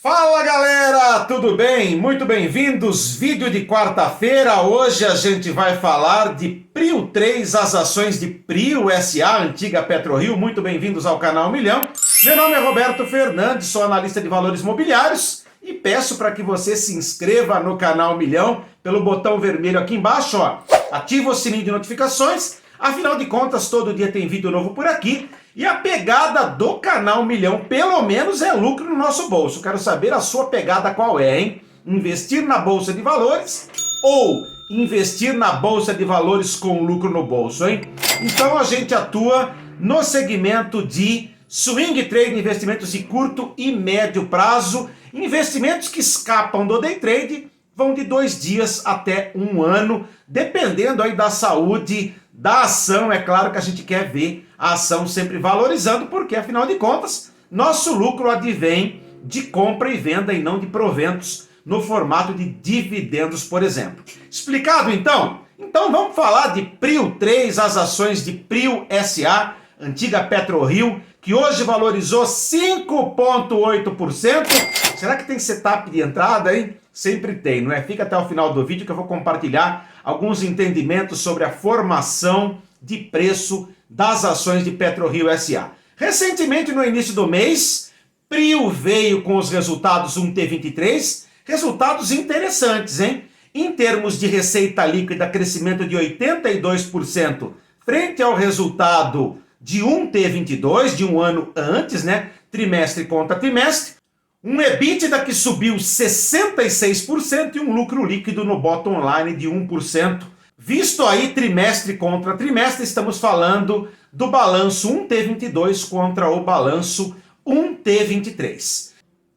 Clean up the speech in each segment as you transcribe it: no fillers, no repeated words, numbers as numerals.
Fala galera, tudo bem? Muito bem-vindos, vídeo de quarta-feira. Hoje a gente vai falar de PRIO 3, as ações de PRIO SA, antiga PetroRio. Muito bem-vindos ao canal Milhão. Meu nome é Roberto Fernandes, sou analista de valores mobiliários e peço para que você se inscreva no canal Milhão pelo botão vermelho aqui embaixo, ó. Ativa o sininho de notificações, afinal de contas todo dia tem vídeo novo por aqui. E a pegada do canal Milhão, pelo menos, é lucro no nosso bolso. Quero saber a sua pegada qual é, hein? Investir na Bolsa de Valores ou investir na Bolsa de Valores com lucro no bolso, hein? Então a gente atua no segmento de swing trade, investimentos de curto e médio prazo, investimentos que escapam do day trade, vão de 2 dias até 1 ano, dependendo aí da saúde da ação. É claro que a gente quer ver a ação sempre valorizando, porque afinal de contas, nosso lucro advém de compra e venda e não de proventos no formato de dividendos, por exemplo. Explicado então? Então vamos falar de PRIO 3, as ações de PRIO SA, antiga PetroRio, que hoje valorizou 5,8%. Será que tem setup de entrada, hein? Sempre tem, não é? Fica até o final do vídeo que eu vou compartilhar alguns entendimentos sobre a formação de preço das ações de PetroRio SA. Recentemente, no início do mês, PRIO veio com os resultados 1T23, resultados interessantes, hein? Em termos de receita líquida, crescimento de 82% frente ao resultado de 1T22, de um ano antes, né? Trimestre contra trimestre. Um EBITDA que subiu 66% e um lucro líquido no bottom line de 1%. Visto aí trimestre contra trimestre, estamos falando do balanço 1T22 contra o balanço 1T23.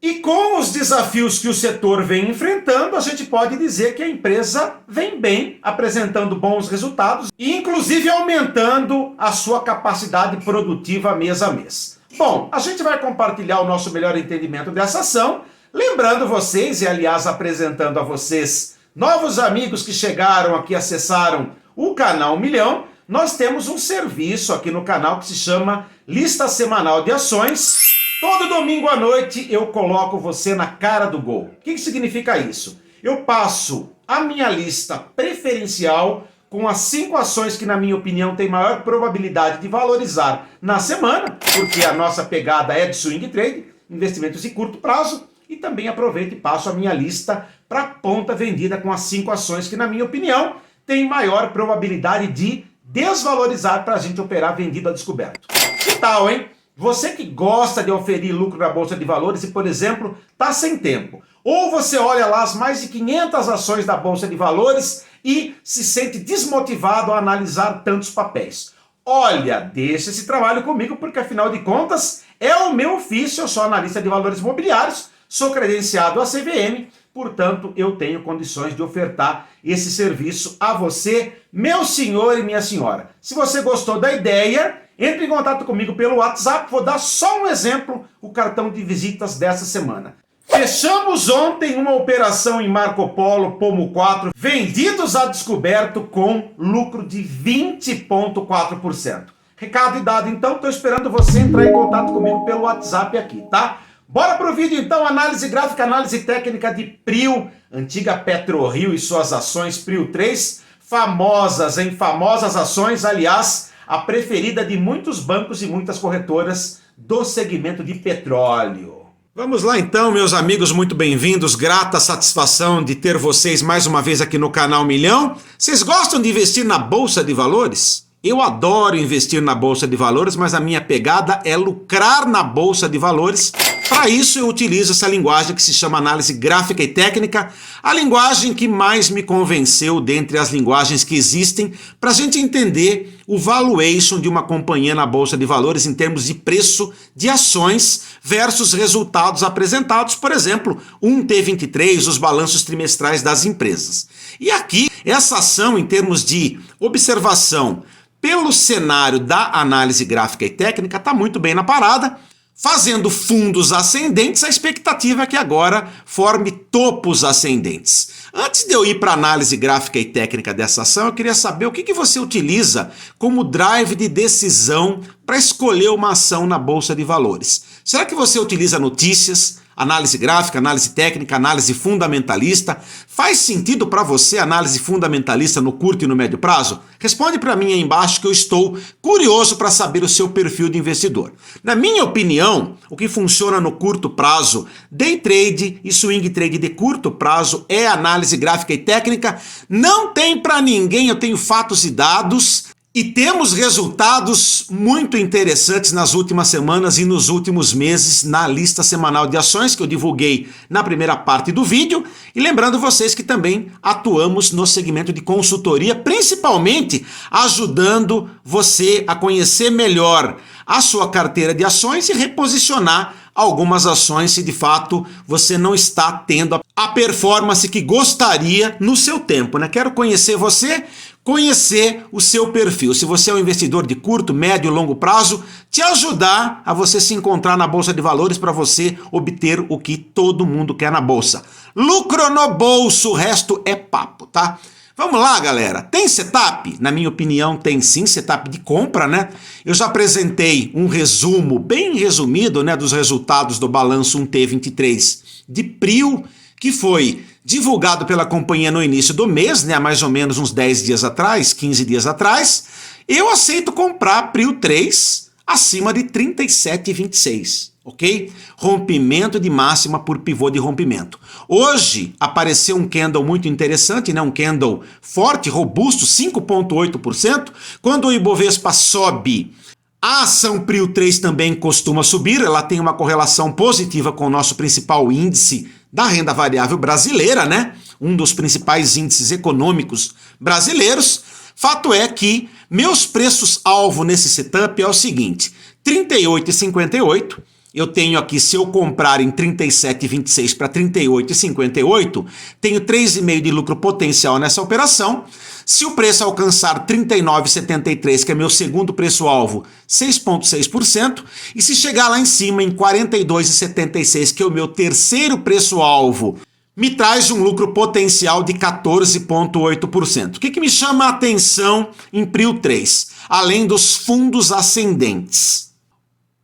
E com os desafios que o setor vem enfrentando, a gente pode dizer que a empresa vem bem, apresentando bons resultados e inclusive aumentando a sua capacidade produtiva mês a mês. Bom, a gente vai compartilhar o nosso melhor entendimento dessa ação, lembrando vocês e aliás apresentando a vocês novos amigos que chegaram aqui, acessaram o canal Milhão. Nós temos um serviço aqui no canal que se chama Lista Semanal de Ações. Todo domingo à noite eu coloco você na cara do gol. O que significa isso? Eu passo a minha lista preferencial com as 5 ações que, na minha opinião, têm maior probabilidade de valorizar na semana, porque a nossa pegada é de swing trade, investimentos de curto prazo, e também aproveito e passo a minha lista para ponta vendida com as 5 ações que, na minha opinião, têm maior probabilidade de desvalorizar para a gente operar vendido a descoberto. Que tal, hein? Você que gosta de oferir lucro na Bolsa de Valores e, por exemplo, está sem tempo. Ou você olha lá as mais de 500 ações da Bolsa de Valores e se sente desmotivado a analisar tantos papéis. Olha, deixa esse trabalho comigo, porque afinal de contas é o meu ofício. Eu sou analista de valores imobiliários, sou credenciado à CVM, portanto eu tenho condições de ofertar esse serviço a você, meu senhor e minha senhora. Se você gostou da ideia, entre em contato comigo pelo WhatsApp. Vou dar só um exemplo, o cartão de visitas dessa semana. Fechamos ontem uma operação em Marco Polo, Pomo 4, vendidos a descoberto com lucro de 20,4%. Recado e dado, então, estou esperando você entrar em contato comigo pelo WhatsApp aqui, tá? Bora pro vídeo então, análise gráfica, análise técnica de PRIO, antiga PetroRio e suas ações PRIO 3, famosas, hein? Famosas ações, aliás, a preferida de muitos bancos e muitas corretoras do segmento de petróleo. Vamos lá então, meus amigos, muito bem-vindos, grata satisfação de ter vocês mais uma vez aqui no canal Milhão. Vocês gostam de investir na Bolsa de Valores? Eu adoro investir na Bolsa de Valores, mas a minha pegada é lucrar na Bolsa de Valores. Para isso eu utilizo essa linguagem que se chama análise gráfica e técnica, a linguagem que mais me convenceu dentre as linguagens que existem para a gente entender o valuation de uma companhia na Bolsa de Valores em termos de preço de ações versus resultados apresentados, por exemplo, 1T23, os balanços trimestrais das empresas. E aqui, essa ação em termos de observação pelo cenário da análise gráfica e técnica está muito bem na parada. Fazendo fundos ascendentes, a expectativa é que agora forme topos ascendentes. Antes de eu ir para a análise gráfica e técnica dessa ação, eu queria saber o que você utiliza como drive de decisão para escolher uma ação na Bolsa de Valores. Será que você utiliza notícias, Análise gráfica, análise técnica, análise fundamentalista. Faz sentido para você análise fundamentalista no curto e no médio prazo? Responde para mim aí embaixo que eu estou curioso para saber o seu perfil de investidor. Na minha opinião, o que funciona no curto prazo, day trade e swing trade de curto prazo é análise gráfica e técnica. Não tem para ninguém, eu tenho fatos e dados. E temos resultados muito interessantes nas últimas semanas e nos últimos meses na lista semanal de ações que eu divulguei na primeira parte do vídeo. E lembrando vocês que também atuamos no segmento de consultoria, principalmente ajudando você a conhecer melhor a sua carteira de ações e reposicionar algumas ações se de fato você não está tendo a performance que gostaria no seu tempo, né? Quero conhecer você, conhecer o seu perfil. Se você é um investidor de curto, médio e longo prazo, te ajudar a você se encontrar na Bolsa de Valores para você obter o que todo mundo quer na Bolsa. Lucro no bolso, o resto é papo, tá? Vamos lá, galera. Tem setup? Na minha opinião, tem sim, setup de compra, né? Eu já apresentei um resumo, bem resumido, né, dos resultados do balanço 1T23 de PRIO, que foi divulgado pela companhia no início do mês, né, há mais ou menos uns 10 dias atrás, 15 dias atrás. Eu aceito comprar PRIO 3 acima de 37,26, ok? Rompimento de máxima por pivô de rompimento. Hoje apareceu um candle muito interessante, né, um candle forte, robusto, 5,8%. Quando o Ibovespa sobe, a ação PRIO 3 também costuma subir, ela tem uma correlação positiva com o nosso principal índice da renda variável brasileira, né? Um dos principais índices econômicos brasileiros. Fato é que meus preços-alvo nesse setup é o seguinte, 38,58, eu tenho aqui, se eu comprar em 37,26 para 38,58, tenho 3,5 de lucro potencial nessa operação. Se o preço alcançar 39,73, que é meu segundo preço-alvo, 6,6%. E se chegar lá em cima, em 42,76, que é o meu terceiro preço-alvo, me traz um lucro potencial de 14,8%. O que me chama a atenção em PRIO 3? Além dos fundos ascendentes.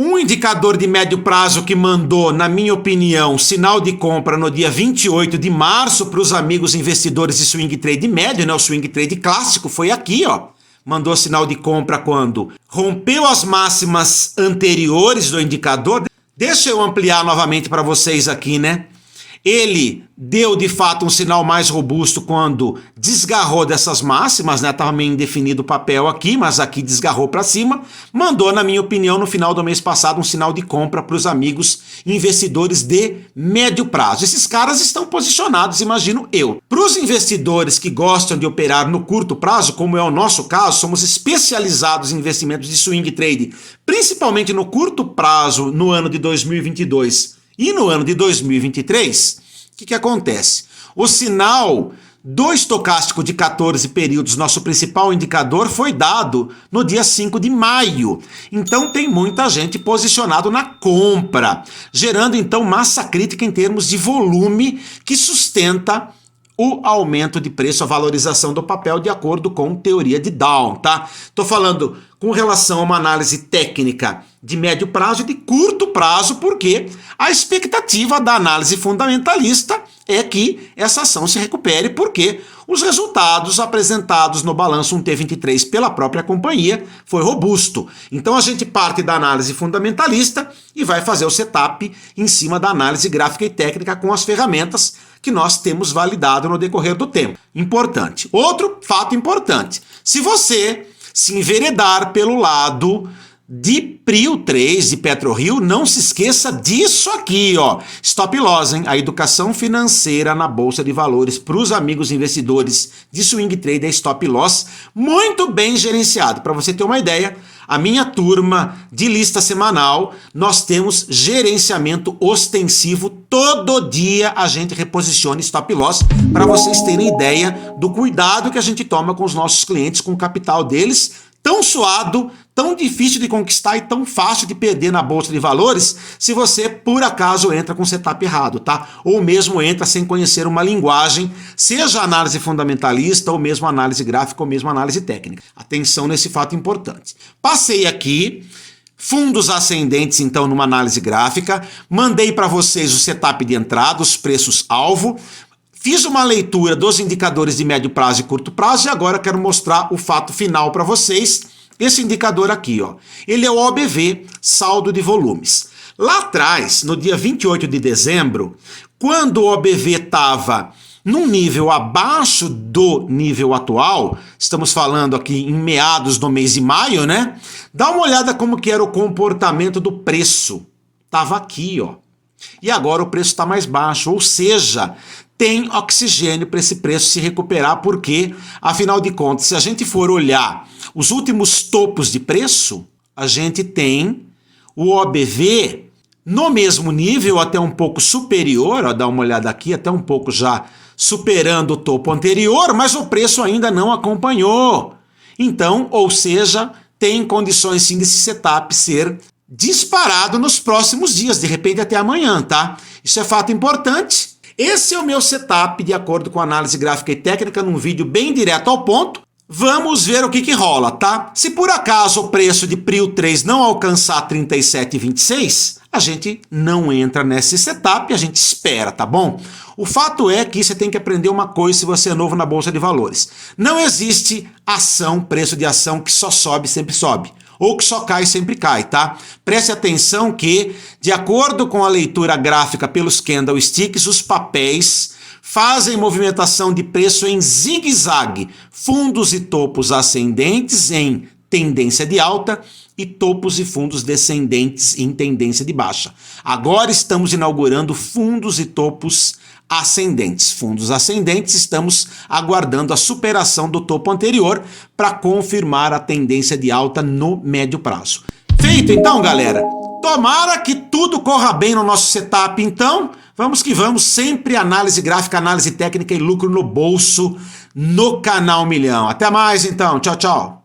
Um indicador de médio prazo que mandou, na minha opinião, sinal de compra no dia 28 de março para os amigos investidores de swing trade médio, né? O swing trade clássico foi aqui, ó. Mandou sinal de compra quando rompeu as máximas anteriores do indicador. Deixa eu ampliar novamente para vocês aqui, né? Ele deu de fato um sinal mais robusto quando desgarrou dessas máximas, né? Estava meio indefinido o papel aqui, mas aqui desgarrou para cima. Mandou, na minha opinião, no final do mês passado, um sinal de compra para os amigos investidores de médio prazo. Esses caras estão posicionados, imagino eu. Para os investidores que gostam de operar no curto prazo, como é o nosso caso, somos especializados em investimentos de swing trade, principalmente no curto prazo, no ano de 2022 e no ano de 2023, o que acontece? O sinal do estocástico de 14 períodos, nosso principal indicador, foi dado no dia 5 de maio. Então tem muita gente posicionado na compra, gerando então massa crítica em termos de volume que sustenta o aumento de preço, a valorização do papel de acordo com teoria de Down, tá? Tô falando com relação a uma análise técnica de médio prazo e de curto prazo, porque a expectativa da análise fundamentalista é que essa ação se recupere, porque os resultados apresentados no balanço 1T23 pela própria companhia foi robusto. Então a gente parte da análise fundamentalista e vai fazer o setup em cima da análise gráfica e técnica com as ferramentas que nós temos validado no decorrer do tempo. Importante. Outro fato importante. Se você se enveredar pelo lado de PRIO 3 de PetroRio, não se esqueça disso aqui, ó. Stop loss, hein? A educação financeira na Bolsa de Valores para os amigos investidores de swing trade é stop loss muito bem gerenciado. Para você ter uma ideia, a minha turma de lista semanal, nós temos gerenciamento ostensivo. Todo dia a gente reposiciona stop loss para vocês terem ideia do cuidado que a gente toma com os nossos clientes, com o capital deles, tão suado, tão difícil de conquistar e tão fácil de perder na Bolsa de Valores se você, por acaso, entra com o setup errado, tá? Ou mesmo entra sem conhecer uma linguagem, seja análise fundamentalista, ou mesmo análise gráfica, ou mesmo análise técnica. Atenção nesse fato importante. Passei aqui, Fundos ascendentes, então, numa análise gráfica. Mandei para vocês o setup de entrada, os preços-alvo. Fiz uma leitura dos indicadores de médio prazo e curto prazo e agora quero mostrar o fato final para vocês. Esse indicador aqui, ó, ele é o OBV, saldo de volumes. Lá atrás, no dia 28 de dezembro, quando o OBV estava num nível abaixo do nível atual, estamos falando aqui em meados do mês de maio, né? Dá uma olhada como que era o comportamento do preço. Tava aqui, ó. E agora o preço está mais baixo, ou seja, tem oxigênio para esse preço se recuperar, porque, afinal de contas, se a gente for olhar os últimos topos de preço, a gente tem o OBV no mesmo nível, até um pouco superior, ó, dá uma olhada aqui, até um pouco já superando o topo anterior, mas o preço ainda não acompanhou. Então, ou seja, tem condições sim desse setup ser disparado nos próximos dias, de repente até amanhã, tá? Isso é fato importante. Esse é o meu setup de acordo com a análise gráfica e técnica, num vídeo bem direto ao ponto. Vamos ver o que rola, tá? Se por acaso o preço de Prio 3 não alcançar 37,26, a gente não entra nesse setup, a gente espera, tá bom? O fato é que você tem que aprender uma coisa se você é novo na Bolsa de Valores. Não existe ação, preço de ação que só sobe, sempre sobe. Ou que só cai, sempre cai, tá? Preste atenção que, de acordo com a leitura gráfica pelos candlesticks, os papéis fazem movimentação de preço em zigue-zague, fundos e topos ascendentes em tendência de alta e topos e fundos descendentes em tendência de baixa. Agora estamos inaugurando fundos e topos ascendentes. Fundos ascendentes, estamos aguardando a superação do topo anterior para confirmar a tendência de alta no médio prazo. Feito então, galera? Tomara que tudo corra bem no nosso setup, então. Vamos que vamos, sempre análise gráfica, análise técnica e lucro no bolso no canal Milhão. Até mais então, tchau, tchau.